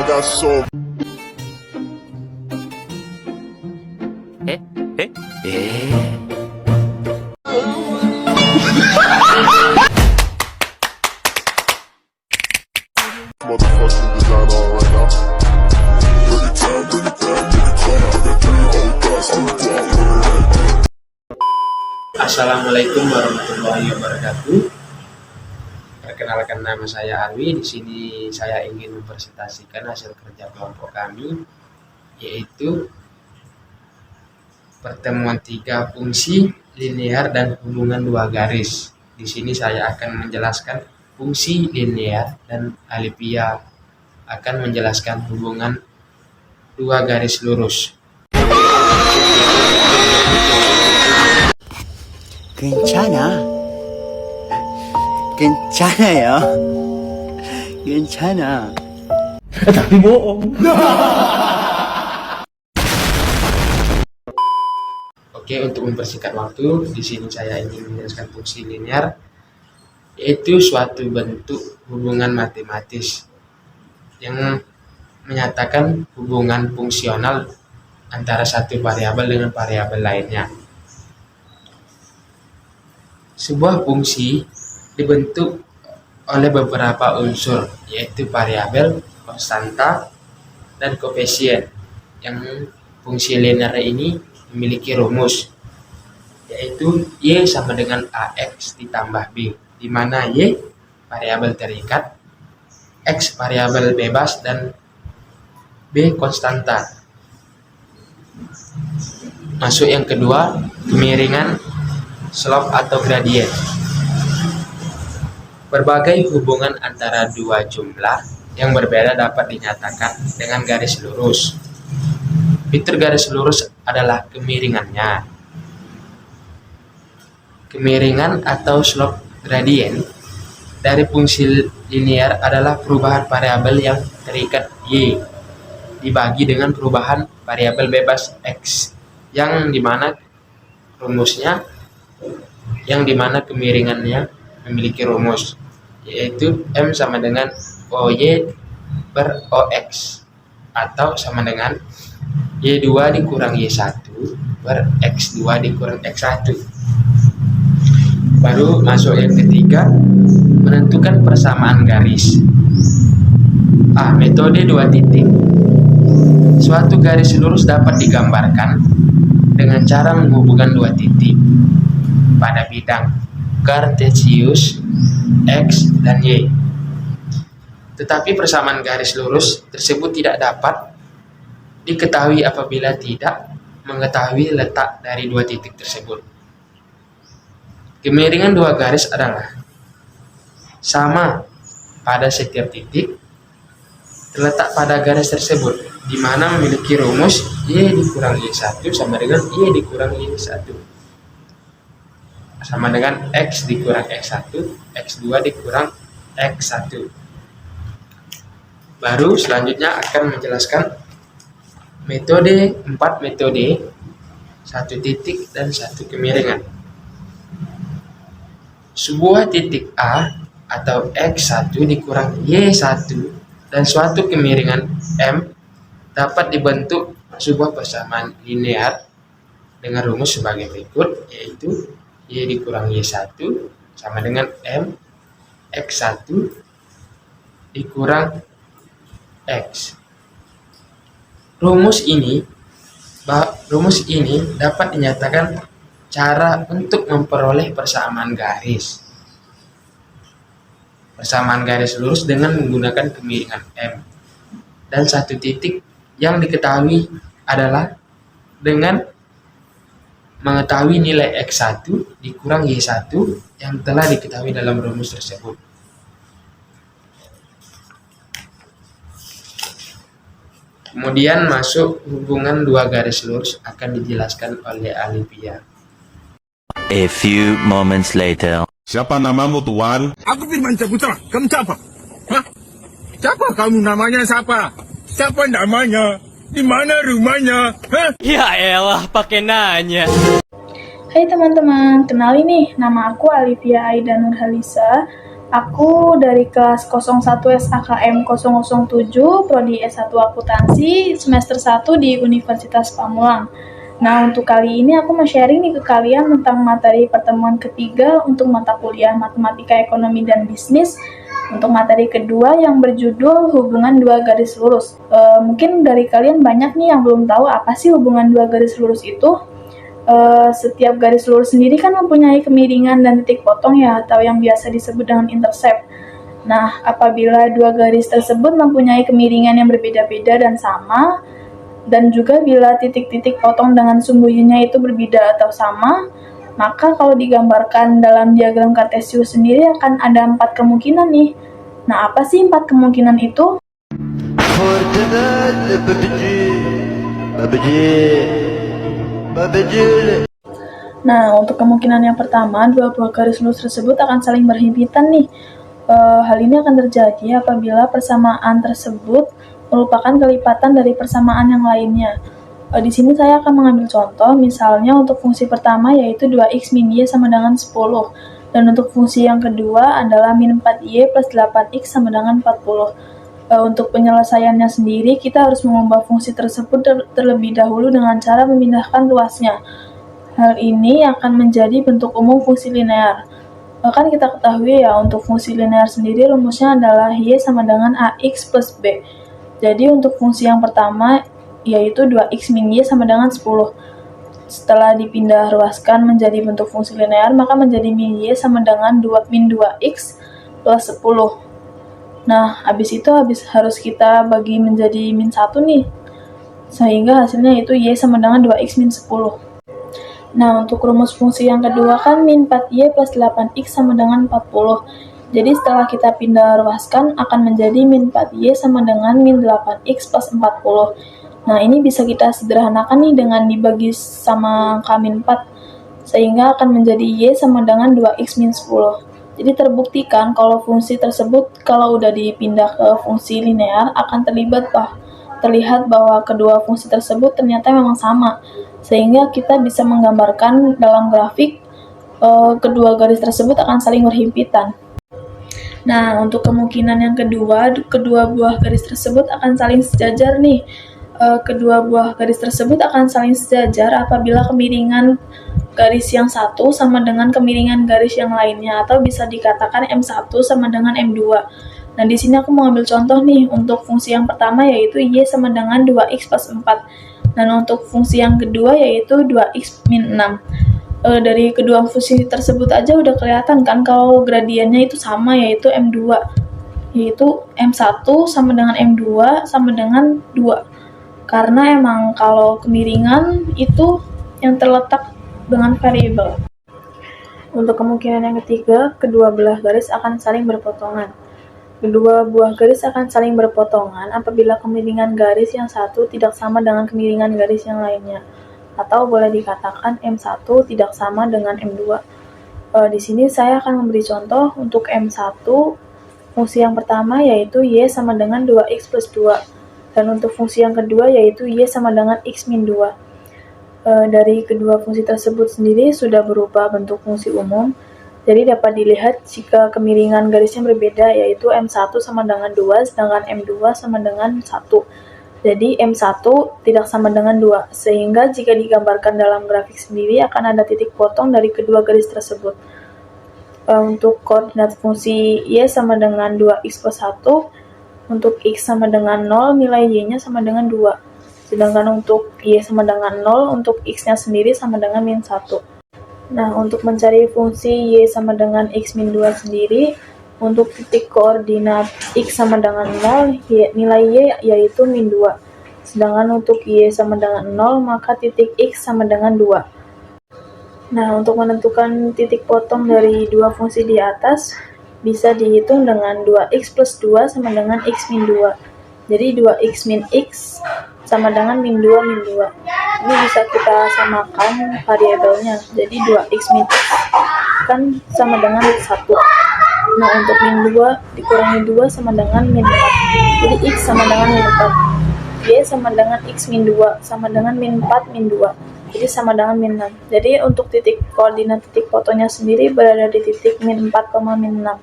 got so motherfucking designer right now. Assalamualaikum warahmatullahi wabarakatuh. Perkenalkan, nama saya Alwi. Di sini saya ingin mempresentasikan hasil kerja kelompok kami, yaitu pertemuan 3 fungsi linear dan hubungan 2 garis. Di sini saya akan menjelaskan fungsi linear dan Alivia akan menjelaskan hubungan 2 garis lurus. 괜찮아. 괜찮아요. 괜찮아. tapi bohong. Oke, untuk mempersingkat waktu, di sini saya ingin menjelaskan fungsi linear, yaitu suatu bentuk hubungan matematis yang menyatakan hubungan fungsional antara satu variabel dengan variabel lainnya. Sebuah fungsi dibentuk oleh beberapa unsur, yaitu variabel, konstanta, dan koefisien. Yang fungsi linear ini memiliki rumus, yaitu Y sama dengan AX ditambah B, di mana Y variabel terikat, X variabel bebas, dan B konstanta. Masuk yang kedua, kemiringan, slope atau gradient. Berbagai hubungan antara 2 jumlah yang berbeda dapat dinyatakan dengan garis lurus. Fitur garis lurus adalah kemiringannya. Kemiringan atau slope gradient dari fungsi linear adalah perubahan variabel yang terikat Y dibagi dengan perubahan variabel bebas X, yang dimana kemiringannya memiliki rumus, yaitu M sama dengan OY per OX, atau sama dengan Y2 dikurang Y1 per X2 dikurang X1. Baru masuk yang ketiga, menentukan persamaan garis. Metode 2 titik. Suatu garis lurus dapat digambarkan dengan cara menghubungkan 2 titik pada bidang kartesius X dan Y. Tetapi persamaan garis lurus tersebut tidak dapat diketahui apabila tidak mengetahui letak dari 2 titik tersebut. Kemiringan 2 garis adalah sama pada setiap titik terletak pada garis tersebut, di mana memiliki rumus Y dikurang Y1 sama dengan Y dikurang Y1 sama dengan X dikurang X1, X2 dikurang X1. Baru selanjutnya akan menjelaskan metode 4 metode, 1 titik dan 1 kemiringan. Sebuah titik A atau X1 dikurang Y1 dan suatu kemiringan M dapat dibentuk sebuah persamaan linear dengan rumus sebagai berikut, yaitu Y dikurang Y1 sama dengan M X1 dikurang X. Rumus ini dapat dinyatakan cara untuk memperoleh persamaan garis. Persamaan garis lurus dengan menggunakan kemiringan M. Dan 1 titik yang diketahui adalah dengan mengetahui nilai X1 dikurang Y1 yang telah diketahui dalam rumus tersebut. Kemudian masuk hubungan 2 garis lurus akan dijelaskan oleh Alivia. A few moments later. Siapa namamu tuan? Aku Firman Saputra. Kamu siapa? Hah? Siapa kamu, namanya siapa? Siapa namanya? Di mana rumahnya? Hah? Ya elah, pakai nanya. Hai teman-teman, kenalin nih, nama aku Alivia Aida Nurhalisa. Aku dari kelas 01 SAKM 007, Prodi S1 Akuntansi, semester 1 di Universitas Pamulang. Nah, untuk kali ini aku mau sharing nih ke kalian tentang materi pertemuan ketiga untuk mata kuliah Matematika Ekonomi dan Bisnis. Untuk materi kedua yang berjudul hubungan dua garis lurus. Mungkin dari kalian banyak nih yang belum tahu apa sih hubungan dua garis lurus itu. Setiap garis lurus sendiri kan mempunyai kemiringan dan titik potong ya, atau yang biasa disebut dengan intercept. Nah, apabila dua garis tersebut mempunyai kemiringan yang berbeda-beda dan sama, dan juga bila titik-titik potong dengan sumbunya itu berbeda atau sama, maka kalau digambarkan dalam diagram Kartesius sendiri akan ada 4 kemungkinan nih. Nah, apa sih 4 kemungkinan itu? Nah, untuk kemungkinan yang pertama, dua buah garis lurus tersebut akan saling berhimpitan nih. Hal ini akan terjadi apabila persamaan tersebut merupakan kelipatan dari persamaan yang lainnya. Di sini saya akan mengambil contoh, misalnya untuk fungsi pertama yaitu 2x min y sama dengan 10. Dan untuk fungsi yang kedua adalah min 4y plus 8x sama dengan 40. Untuk penyelesaiannya sendiri, kita harus mengubah fungsi tersebut terlebih dahulu dengan cara memindahkan ruasnya. Hal ini akan menjadi bentuk umum fungsi linear. Kan kita ketahui ya, untuk fungsi linear sendiri rumusnya adalah y sama dengan ax plus b. Jadi untuk fungsi yang pertama yaitu 2x min y sama dengan 10. Setelah dipindah ruaskan menjadi bentuk fungsi linear, maka menjadi min y sama dengan min 2x plus 10. Nah, habis itu harus kita bagi menjadi min 1 nih. Sehingga hasilnya itu y sama dengan 2x min 10. Nah, untuk rumus fungsi yang kedua kan min 4y plus 8x sama dengan 40. Jadi setelah kita pindah ruaskan akan menjadi min 4y sama dengan min 8x plus 40. Nah, ini bisa kita sederhanakan nih dengan dibagi sama angka min 4. Sehingga akan menjadi y sama dengan 2x min 10. Jadi terbuktikan kalau fungsi tersebut kalau udah dipindah ke fungsi linear akan terlihat bahwa kedua fungsi tersebut ternyata memang sama. Sehingga kita bisa menggambarkan dalam grafik kedua garis tersebut akan saling berhimpitan. Nah, untuk kemungkinan yang kedua buah garis tersebut akan saling sejajar nih. Kedua buah garis tersebut akan saling sejajar apabila kemiringan garis yang satu sama dengan kemiringan garis yang lainnya, atau bisa dikatakan M1 sama dengan M2. Nah, di sini aku mau ambil contoh nih untuk fungsi yang pertama yaitu y sama dengan 2x plus 4. Dan untuk fungsi yang kedua yaitu 2x min 6. Dari kedua fungsi tersebut aja udah kelihatan kan kalau gradiennya itu sama yaitu M2. Yaitu M1 sama dengan M2 sama dengan 2. Karena emang kalau kemiringan itu yang terletak dengan variabel. Untuk kemungkinan yang ketiga, kedua belah garis akan saling berpotongan. Kedua buah garis akan saling berpotongan apabila kemiringan garis yang satu tidak sama dengan kemiringan garis yang lainnya. Atau boleh dikatakan M1 tidak sama dengan M2. Di sini saya akan memberi contoh untuk M1, fungsi yang pertama yaitu y sama dengan 2x plus 2. Dan untuk fungsi yang kedua yaitu y sama dengan x min 2. Dari kedua fungsi tersebut sendiri sudah berubah bentuk fungsi umum. Jadi dapat dilihat jika kemiringan garisnya berbeda yaitu M1 sama dengan 2 sedangkan M2 sama dengan 1. Jadi M1 tidak sama dengan 2, sehingga jika digambarkan dalam grafik sendiri akan ada titik potong dari kedua garis tersebut. Untuk koordinat fungsi y sama dengan 2x plus 1, untuk x sama dengan 0, nilai y-nya sama dengan 2. Sedangkan untuk y sama dengan 0, untuk x-nya sendiri sama dengan min 1. Nah, untuk mencari fungsi y sama dengan x min 2 sendiri, untuk titik koordinat x sama dengan 0, nilai y yaitu min 2. Sedangkan untuk y sama dengan 0, maka titik x sama dengan 2. Nah, untuk menentukan titik potong dari dua fungsi di atas, bisa dihitung dengan 2x plus 2 sama dengan x min 2. Jadi 2x min x sama dengan min 2 min 2. Ini bisa kita samakan variabelnya. Jadi 2x min x kan sama dengan 1. Nah, untuk min 2 dikurangi 2 sama dengan min 4. Jadi x sama dengan min 4. Y sama dengan x min 2 sama dengan min 4 min 2. Jadi sama dengan min 6. Jadi untuk titik koordinat titik fotonya sendiri berada di titik min 4, min 6.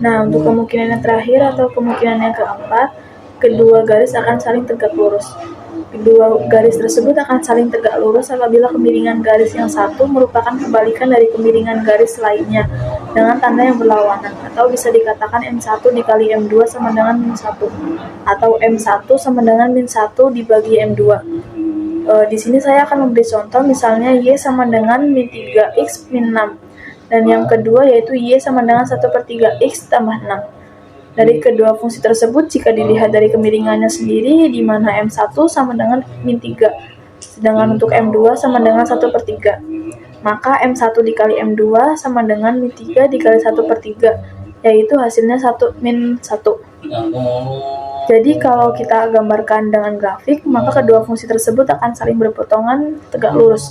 Nah, untuk kemungkinan yang terakhir atau kemungkinan yang keempat, kedua garis akan saling tegak lurus. Kedua garis tersebut akan saling tegak lurus apabila kemiringan garis yang satu merupakan kebalikan dari kemiringan garis lainnya dengan tanda yang berlawanan, atau bisa dikatakan M1 dikali M2 sama dengan min 1, atau M1 sama dengan min 1 dibagi M2. Di sini saya akan memberi contoh, misalnya Y sama dengan min 3X min 6, dan yang kedua yaitu Y sama dengan 1/3X tambah 6. Dari kedua fungsi tersebut, jika dilihat dari kemiringannya sendiri, di mana M1 sama dengan min 3, sedangkan untuk M2 sama dengan 1/3, maka M1 dikali M2 sama dengan min 3 dikali 1/3, yaitu hasilnya min 1. Jadi kalau kita gambarkan dengan grafik, maka kedua fungsi tersebut akan saling berpotongan tegak lurus.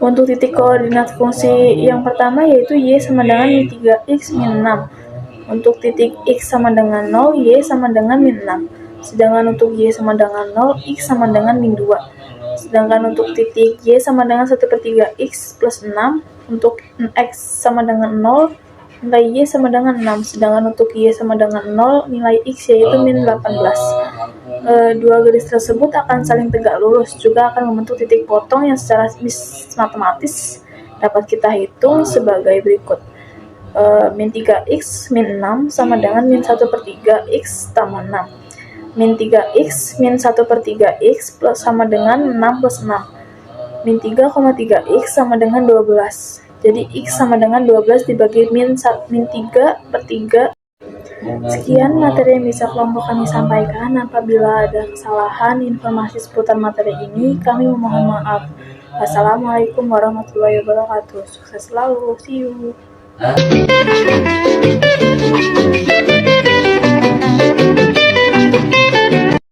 Untuk titik koordinat fungsi yang pertama yaitu Y sama dengan min 3X min 6. Untuk titik X sama dengan 0, Y sama dengan min 6. Sedangkan untuk Y sama dengan 0, X sama dengan min 2. Sedangkan untuk titik Y sama dengan 1/3X plus 6, untuk X sama dengan 0, nilai Y sama dengan 6. Sedangkan untuk Y sama dengan 0, nilai X yaitu min 18. Dua garis tersebut akan saling tegak lurus, juga akan membentuk titik potong yang secara matematis dapat kita hitung sebagai berikut. Min 3X min 6 sama dengan min 1/3X tambah 6. Min 3X min 1/3X plus sama dengan 6 plus 6. Min 3,3X sama dengan 12. Jadi X sama dengan 12 dibagi min 3/3. Sekian materi yang bisa kelompok kami sampaikan. Apabila ada kesalahan informasi seputar materi ini, kami memohon maaf. Wassalamualaikum warahmatullahi wabarakatuh. Sukses selalu. See you.